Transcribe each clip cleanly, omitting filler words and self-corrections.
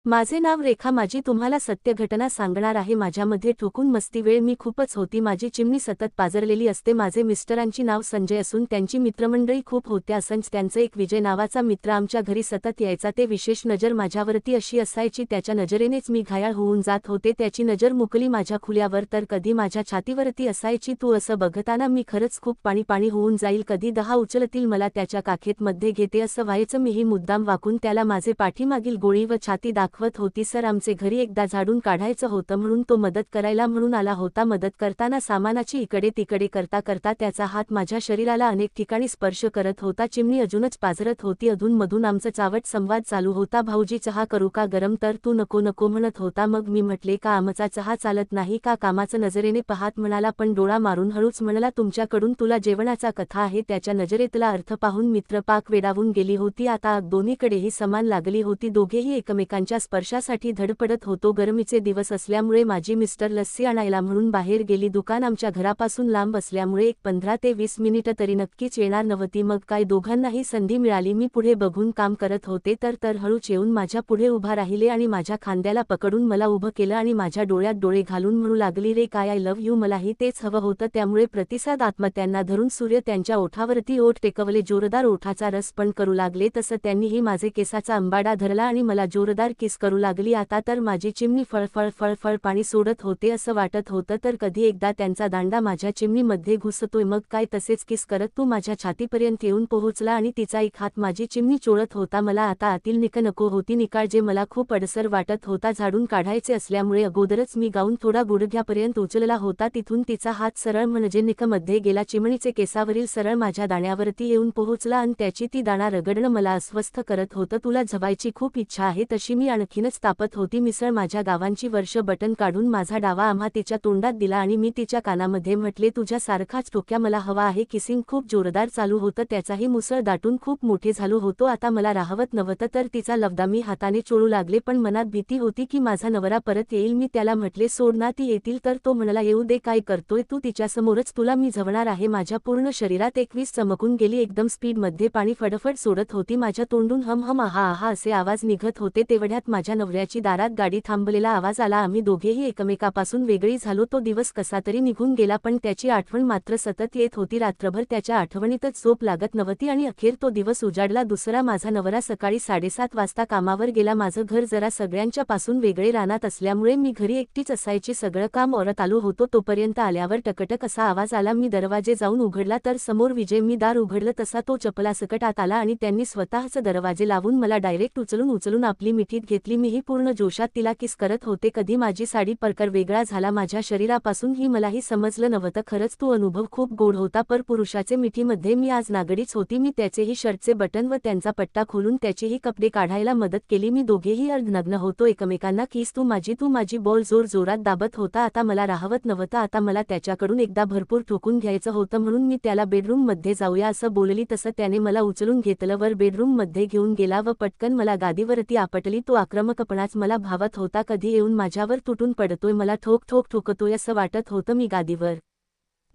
माझे नाव रेखा. माझी तुम्हाला सत्य घटना सांगणार आहे. माझ्यामध्ये ठोकून मस्ती वेळ मी खूपच होती. माझी चिमणी सतत पाजरलेली असते. माझे मिस्टरांची नाव संजय असून त्यांची मित्रमंडळी खूप होते. असंच त्यांचं एक विजय नावाचा मित्र आमच्या घरी सतत यायचा. ते विशेष नजर माझ्यावरती अशी असायची, त्याच्या नजरेनेच मी घायाळ होऊन जात होते. त्याची नजर मुकली माझ्या खुल्यावर तर कधी माझ्या छातीवरती असायची. तू असं बघताना मी खरंच खूप पाणी पाणी होऊन जाईल. कधी 10 उचलतील मला त्याच्या काखेत मध्ये घेते असं व्हायचं. मीही मुद्दाम वाकून त्याला माझे पाठीमागील गोळी व छाती दाखवत होती. सर आमचे घरी एकदा झाडून काढायचं होतं म्हणून तो मदत करायला म्हणून आला होता. मदत करताना सामानाची इकडे तिकडे करता करता त्याचा हात माझ्या शरीराला अनेक ठिकाणी स्पर्श करत होता. चिमणी अजूनच पाझरत होती. अधूनमधून आमचा चावट संवाद चालू होता. भाऊजी चहा करू का गरम? तर तू नको नको म्हणत होता. मग मी म्हटले का आमचा चहा चालत नाही का? कामाचं नजरेने पाहत म्हणाला, पण डोळा मारून हळूच म्हणाला, तुमच्याकडून तुला जेवणाचा कथा आहे. त्याच्या नजरेतला अर्थ पाहून मित्र पाक वेडावून गेली होती. आता आग दोन्हीकडेही समान लागली होती. दोघेही एकमेकांच्या स्पर्शासाठी धडपडत होतो. गरमीचे दिवस असल्यामुळे माझी मिस्टर लस्सी आणायला म्हणून बाहेर गेली. दुकान आमच्या घरापासून लांब असल्यामुळे एक 15 ते 20 मिनिटं तरी नक्कीच येणार नव्हती. मग काय दोघांनाही संधी मिळाली. मी पुढे बघून काम करत होते तर हळूच येऊन माझ्या पुढे उभा राहिले आणि माझ्या खांद्याला पकडून मला उभं केलं आणि माझ्या डोळ्यात डोळे घालून म्हणू लागली, रे काय आय लव्ह यू. मलाही तेच हवं होतं. त्यामुळे प्रतिसाद आत्महत्यांना धरून सूर्य त्यांच्या ओठावरती ओठ टेकवले. जोरदार ओठाचा रस पण करू लागले. तसं त्यांनीही माझे केसाचा अंबाडा धरला आणि मला जोरदार किस करू लागली. आता तर माझी चिमणी फळफळ फळफळ पाणी सोडत होते असं वाटत होतं. तर कधी एकदा त्यांचा दांडा माझ्या चिमणीमध्ये घुसतोय. मग काय तसेच किस करत तू माझ्या छातीपर्यंत येऊन पोहोचला आणि तिचा एक हात माझी चिमणी चोळत होता. मला आता आतील निक नको होती. निकाळजे मला खूप अडसर वाटत होता. झाडून काढायचे असल्यामुळे अगोदरच मी गाऊन थोडा गुडघ्यापर्यंत उचलला होता. तिथून तिचा हात सरळ म्हणजे निकमध्ये गेला. चिमणीचे केसावरील सरळ माझ्या दाण्यावरती येऊन पोहोचला आणि त्याची ती दाणा रगडणं मला अस्वस्थ करत होतं. तुला झवायची खूप इच्छा आहे तशी मी आणखीनच तापत होती. मिसळ माझ्या गावांची वर्ष बटन काढून माझा डावा आम्हा तिच्या तोंडात दिला आणि मी तिच्या कानामध्ये म्हटले, तुझ्या सारखाच टोक्या मला हवा आहे. किसिंग खूप जोरदार चालू होतं. त्याचाही मुसळ दाटून खूप मोठे झालो होतो. आता मला राहवत नव्हतं तर तिचा लवदा मी हाताने चोळू लागले. पण मनात भीती होती की माझा नवरा परत येईल. मी त्याला म्हटले, सोड ना, ती येतील तर. तो म्हणाला, येऊ दे, काय करतोय तू? तिच्यासमोरच तुला मी झवणार आहे. माझ्या पूर्ण शरीरात 21 चमकून गेली. एकदम स्पीडमध्ये पाणी फडफड सोडत होती. माझ्या तोंडून हम हम आहा आहा असे आवाज निघत होते. तेवढ्यात माझ्या नवऱ्याची दारात गाडी थांबलेला आवाज आला. आम्ही दोघेही एकमेकापासून वेगळी झालो. तो दिवस कसा तरी निघून गेला पण त्याची आठवण मात्र सतत येत होती. रात्रभर त्याच्या आठवणीतच झोप लागत नव्हती आणि अखेर तो दिवस उजाडला. दुसरा माझा नवरा सकाळी 7:30 वाजता कामावर गेला. माझं घर जरा सगळ्यांच्या पासून वेगळे रानात असल्यामुळे मी घरी एकटीच असायची. सगळं काम औरत आलो होतो. तोपर्यंत आल्यावर टकटक असा आवाज आला. मी दरवाजे जाऊन उघडला तर समोर विजय. मी दार उघडलं तसा तो चपलासकट आत आला आणि त्यांनी स्वतःच दरवाजे लावून मला डायरेक्ट उचलून आपली मिठीत घेतली. मीही पूर्ण जोशात तिला किस करत होते. कधी माझी साडी प्रकार वेगळा झाला माझ्या शरीरापासून ही मलाही समजलं नव्हतं. खरंच तो अनुभव खूप गोड होता. पर पुरुषाचे मिठीमध्ये मी आज नागडीच होती. मी त्याचेही शर्टचे बटन व त्यांचा पट्टा खोलून त्याचेही कपडे काढायला मदत केली. मी दोघेही अर्धनग्न होतो. एकमेकांना किस तू माझी बॉल जोर जोरात दाबत होता. आता मला राहवत नव्हतं. आता मला त्याच्याकडून एकदा भरपूर ठोकून घ्यायचं होतं म्हणून मी त्याला बेडरूम मध्ये जाऊया असं बोलली. तसं त्याने मला उचलून घेतलं, वर बेडरूम मध्ये घेऊन गेला व पटकन मला गादीवरती आपटली. तो आक्रमकपणाच मला भावत होता. कधी येऊन माझ्यावर तुटून पडतोय, मला ठोक ठोक ठोकतोय असं वाटत होतं. मी गादीवर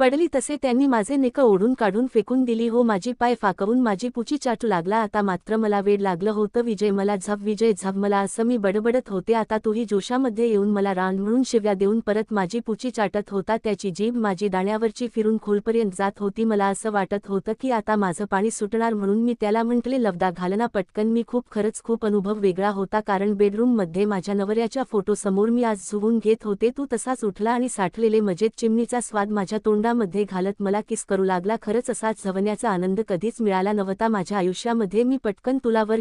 पडली तसे त्यांनी माझे नेक ओढून काढून फेकून दिली. हो, माझी पाय फाकवून माझी पुची चाटू लागला. आता मात्र मला वेड लागलं होतं. विजय मला झप, विजय झप मला असं मी बडबडत होते. आता तोही जोशामध्ये येऊन मला रान म्हणून शिव्या देऊन परत माझी पुची चाटत होता. त्याची जीभ माझी दाण्यावरची फिरून खोलपर्यंत जात होती. मला असं वाटत होतं की आता माझं पाणी सुटणार म्हणून मी त्याला म्हटले, लवदा घालना पटकन. मी खरंच खूप अनुभव वेगळा होता कारण बेडरूम मध्ये माझ्या नवऱ्याच्या फोटो समोर मी आज झुवून घेत होते. तू तसाच उठला आणि साठलेले मजेत चिमणीचा स्वाद माझ्या तोंडामध्ये घालत मला किस करू लागला. खरंच असाच झवण्याचा आनंद कधीच मिळाला नव्हता माझ्या आयुष्यामध्ये. मी पटकन तुला वर